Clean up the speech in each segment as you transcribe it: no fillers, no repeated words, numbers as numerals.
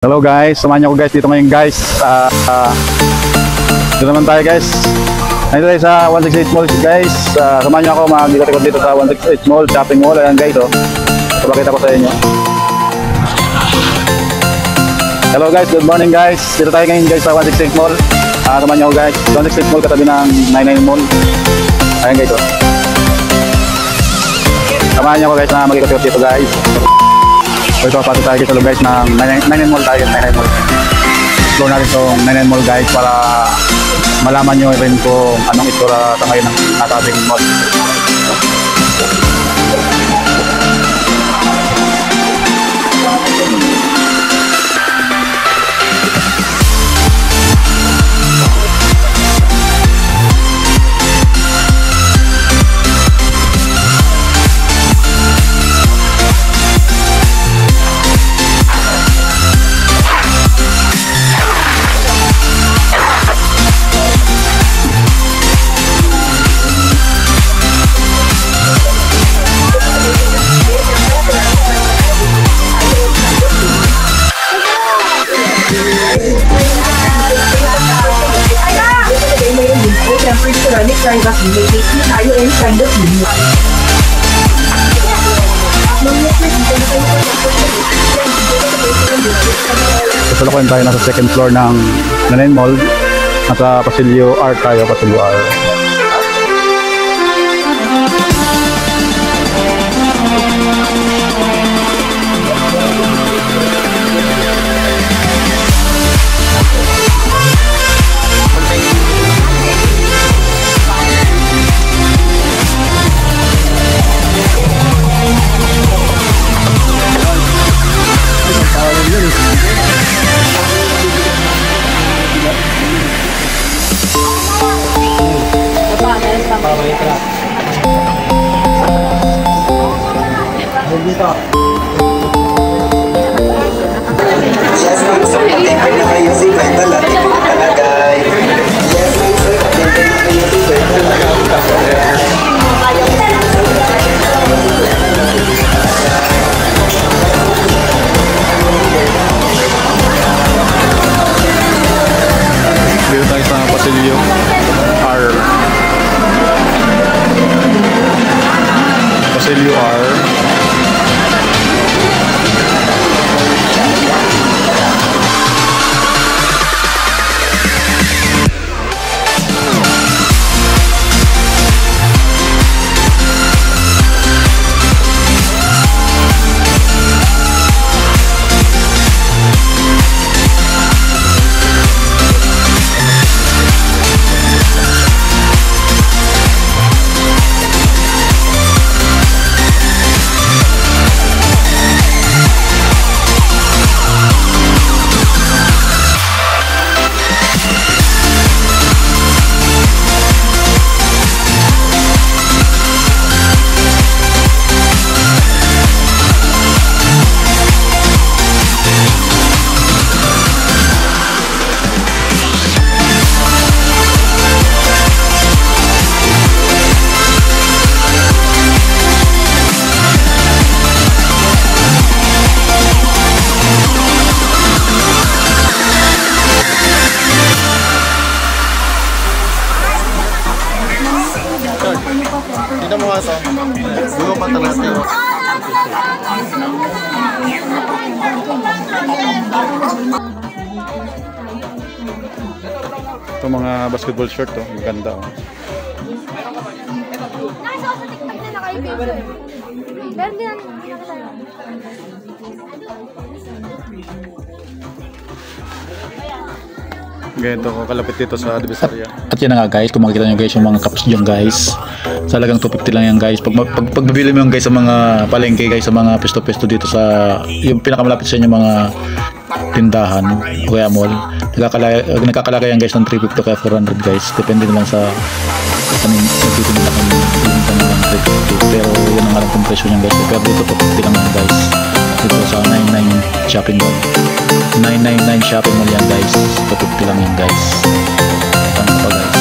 Hello guys, samahan niyo ako guys dito ngayon guys. Dito naman tayo guys. Nandito tayo sa 168 Mall guys. Samahan niyo ako mag-ikot dito sa 168 Mall, shopping mall. Ayan guys, oh. Papakita ko sa inyo. Hello guys, good morning guys. Dito tayo ngayon guys sa 168 Mall. Samahan niyo ako guys. 168 Mall katabi ng 99 Mall. Ayan guys, oh. Samahan niyo ako guys na mag-ikot dito guys. So ito, pasok tayo sa loob guys ng 99 Mall tayo, 99 Mall. Explore natin itong 99 Mall guys para malaman nyo rin kung anong istora sa ngayon ng nasabing mall. Tuloy tayo nasa second floor ng 99 Mall. Nasa Pasilio R tayo, Pasilio R. Dito tayo sa Pasilio R. Pasilio R. Kita mo nga ito. Dulo pa talaga. Ito mga basketball shirt, oh. Maganda, oh. Ganito ko kalapit dito sa Divisoria. At yan na nga guys, kung makikita nyo guys yung mga cups dyan guys, talagang 250 lang yan guys. Pag bibili mo yung guys sa mga palengke guys, sa mga pesto-pesto dito sa yung pinakamalapit sa inyo mga tindahan o kaya mall, nagkakalaki yan guys ng 350 kaya 400 guys. Depende na lang sa kanin nagtitinda kami ng 350. Pero yun ang alam kong presyo niyan guys. Pero dito 250 lang yan guys. Dito sa 99 shopping mall. 999 shopping mall yan guys. 250 lang yan guys. Tama pa guys.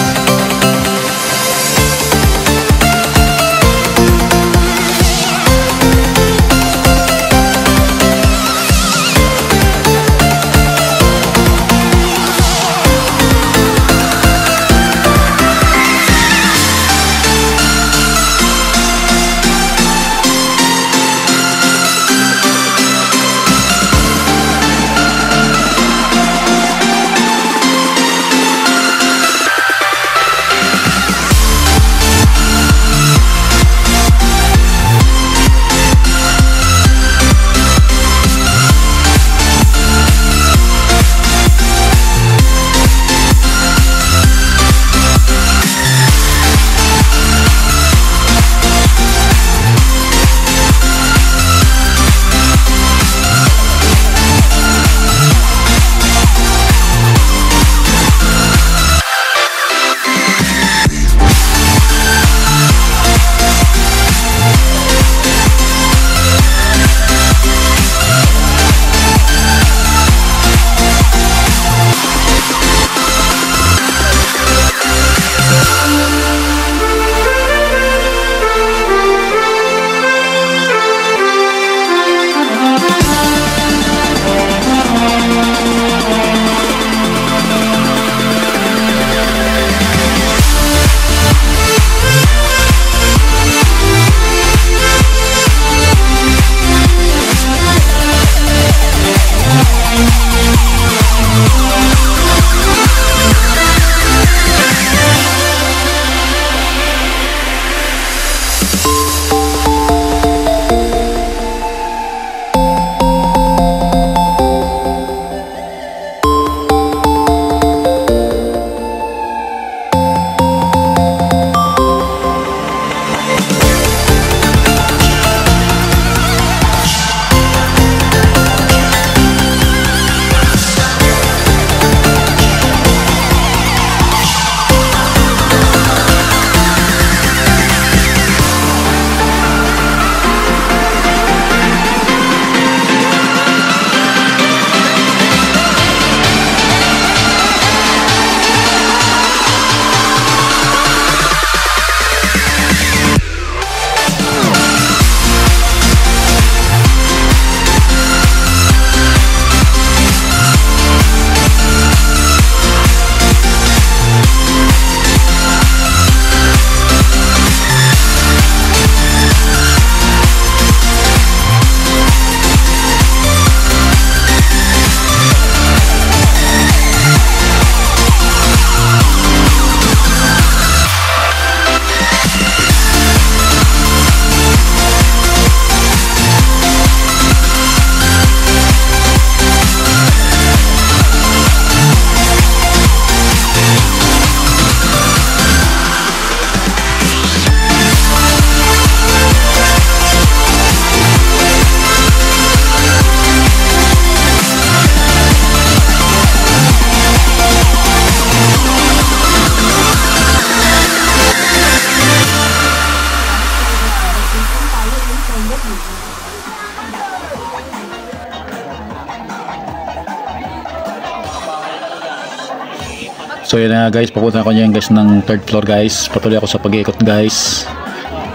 So yun na guys, papunta ko niyan guys ng third floor guys. Patuloy ako sa pag-iikot guys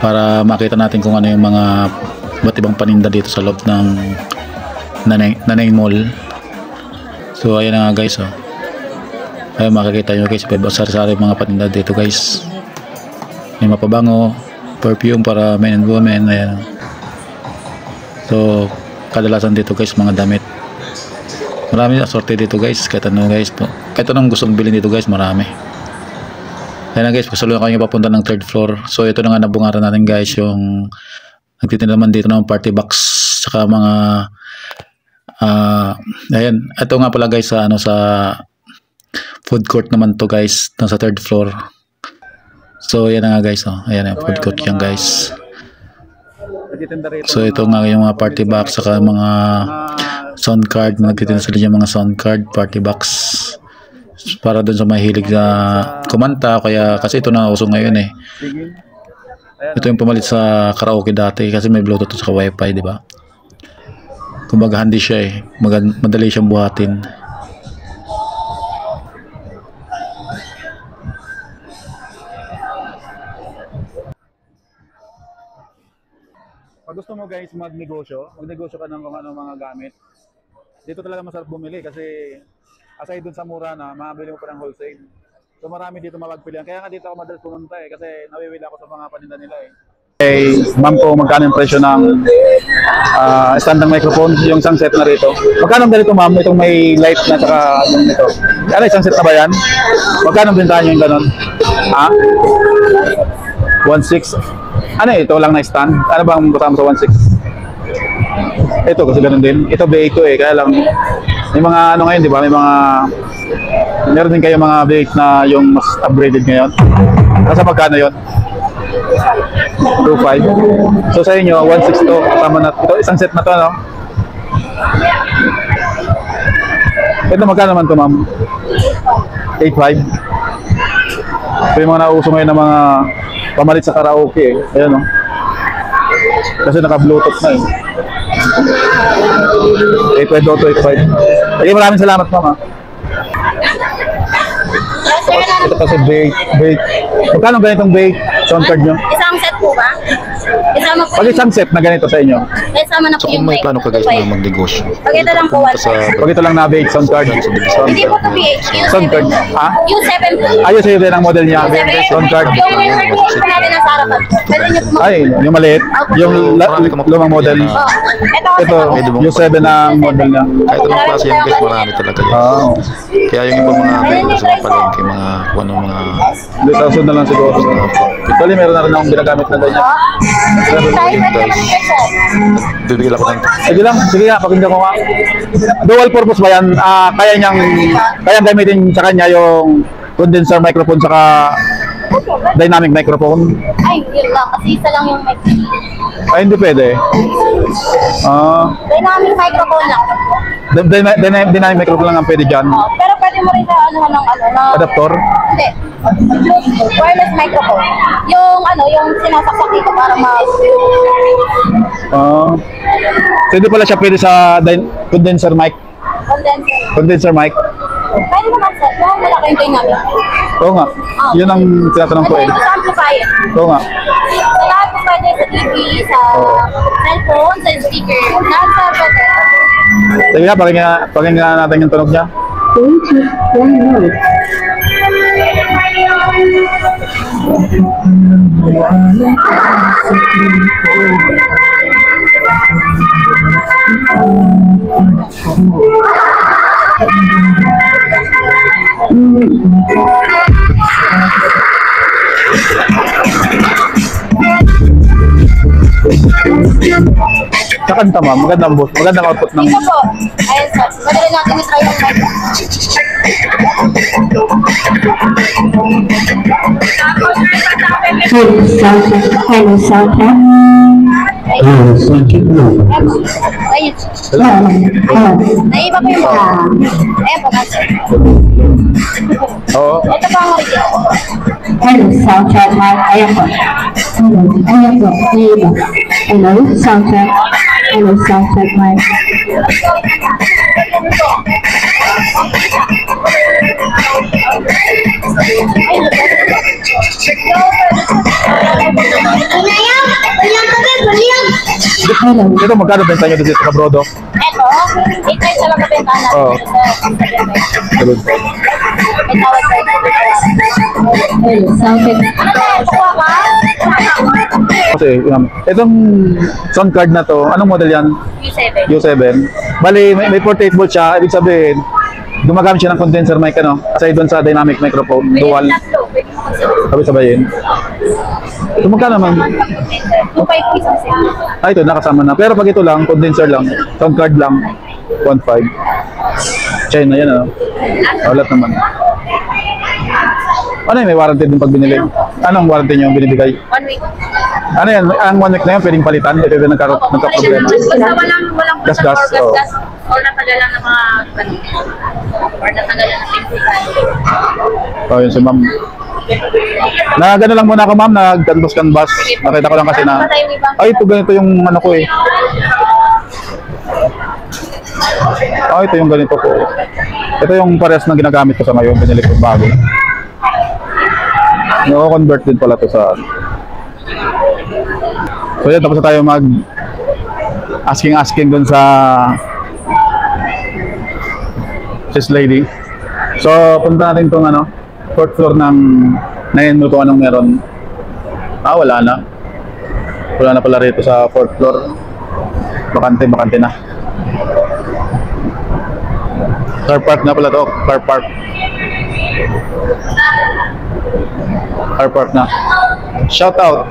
para makita natin kung ano yung mga iba't ibang paninda dito sa loob ng Nanay Mall. So ayan na nga guys, oh. Ayun, makikita nyo guys, sari-sari mga paninda dito guys. May mapabango, perfume para men and women. Ayan. So kadalasan dito guys mga damit. Marami assorted dito guys, kahit ano guys, kahit anong gustong bilhin dito guys, marami. Ayan na guys, pasaluhan ko yung papunta ng third floor. So ito na nga nabungaran natin guys, yung nagtitinda naman dito ng party box saka mga ayan, ito nga pala guys sa sa food court naman to guys, nasa third floor. So ayan na nga guys, oh. Ayan yung food court yan guys. So ito nga yung mga party box saka mga sound card, nagtitinda sila yung mga sound card, party box para dun sa mahilig na kumanta, kaya kasi ito na uso ngayon eh. Ito yung pumalit sa karaoke dati kasi may bluetooth sa wifi, di ba? Kumbaga handy siya eh, madali siyang buhatin. Pag gusto mo guys magnegosyo ka ng kung ano mga gamit. Dito talaga masarap bumili kasi aside dun sa mura na, makabili mo pa ng wholesale. So marami dito mapagpilian. Kaya nga dito ako madalas pumunta eh kasi nawiwila ako sa mga paninda nila eh. Hey, ma'am ko, magkano yung presyo ng standard microphone, yung isang set na rito? Magkano ba dito ma'am? Itong may light na saka yung ito. Ano, isang set na ba yan? Magkano bintahan nyo yung ganon? Ha? 1.6? Ano ito lang na stand? Ano bang kasama sa 1.6? Ito kasi ganun din. Ito B8 eh, kaya lang may mga ano ngayon, di ba? May mga meron din kayo mga B8 na yung mas upgraded ngayon. Nasa magkano yun? 2.5. So sa inyo 1.6 to, kasama na ito, isang set na to, no? Ito magkano naman to, ma'am? 8.5. So yung mga nauso ngayon na mga pamalit sa karaoke eh. Ayan, no? Kasi naka-bluetooth na eh. 8.5 to 8.5. Okay, maraming salamat, ma'am. Ito kasi bake. Magkano ganitong bake sound card nyo? Isang set po ba? Isama po. Pag isang set na ganito sa inyo? Isama na po So yung kung may bike. plano ka guys na magnegosyo, Pag ito lang po, 1.5. Pag ito lang na bake sound card? Hindi po ito PH. Sound card? Ha? Yung 7 po. Ayos sa'yo din ang model niya. Sound card? Yung certificate po natin nasa harapan. Pwede niyo po Ay, yung maliit. Yung lumang model. Oh, ito kasi Ito, yung 7 ang model niya. kahit anong klase yan guys, marami talaga guys. Ah, Kaya yung ibang mga vendors sa mga palengke, mga kung anong mga 2,000 na lang siguro. Actually, meron na rin akong ginagamit na ganyan. bibigyan ako ng Sige nga, pakinggan ko nga. Dual purpose ba yan? Kaya gamitin sa kanya yung condenser microphone saka dynamic microphone? Ay, yun lang. Kasi isa lang yung mic. Ay, hindi pwede. Dynamic microphone lang. Dynamic microphone lang ang pwede dyan. Oh, pero pwede mo rin na na Adapter? Hindi. Bluetooth, wireless microphone. Yung sinasaksak dito para So hindi pala siya pwede sa condenser mic? condenser. Condenser mic? Pwede naman sir. Yung malaki yung dynamic. Oo nga. Yun ang tinatanong ko eh. Pwede sa amplifier. Oo nga. Sa lahat po pwede sa TV, sa cellphone, sa speaker. Lahat sa pwede. Sige nga, pakinggan natin yung tunog niya. Sa kanta ma'am, magandang output ng... Ito po. Ayan sir. Madali natin i-try yung mic. Hello, Santa. Ayun. Naiba po yung mga. Ayan po nga sir. Oo. Ito po ang original. Hello, soundtrack mic. Ayan po. Ayan po. Naiba. Hello, soundtrack. Hello, soundtrack mic. Hello. Dito magkano benta nyo dito sa Kabrodo? Eto, 8 times sa mga benta natin. Oo. May tawad tayo. Hello, sound check. Kuha ka? Kasi, itong sound card na to, anong model yan? U7. U7. Bali, may 48 volts siya. Ibig sabihin, gumagamit siya ng condenser mic, ano? Aside doon sa dynamic microphone, Pwede dual. tatlo. Pwede mo kasi. Sabay-sabayin. Ito magkano naman? 2.5 pieces. Ito, nakasama na. Pero pag ito lang, condenser lang, sound card lang, 1.5. China yan, ano? Ulat naman. Ano yun, may warranty din pag binili? Anong warranty nyo binibigay? 1 week. Ano yan, ang 1 week na yan, pwedeng palitan? Ito yung nagka-problema. Basta walang Gas-gas, or oo. gas-gas or natagalan ng mga or natagalan ng timpulan. Oh, yun si ma'am. Na gano'n lang muna ako ma'am, nag-canvas. Nakita ko lang kasi na, ay ito ganito yung ano ko eh. Ay, ito yung ganito ko. Ito yung parehas na ginagamit ko sa ngayon, binili ko bago. No-convert din pala to sa... So yan, tapos na tayo mag asking dun sa sis lady. So punta natin tong ano, 4th floor ng 9 mo kung anong meron. Wala na. Wala na pala rito sa 4th floor. Bakante na. Car park na pala to, car park. Car park na. Shout out.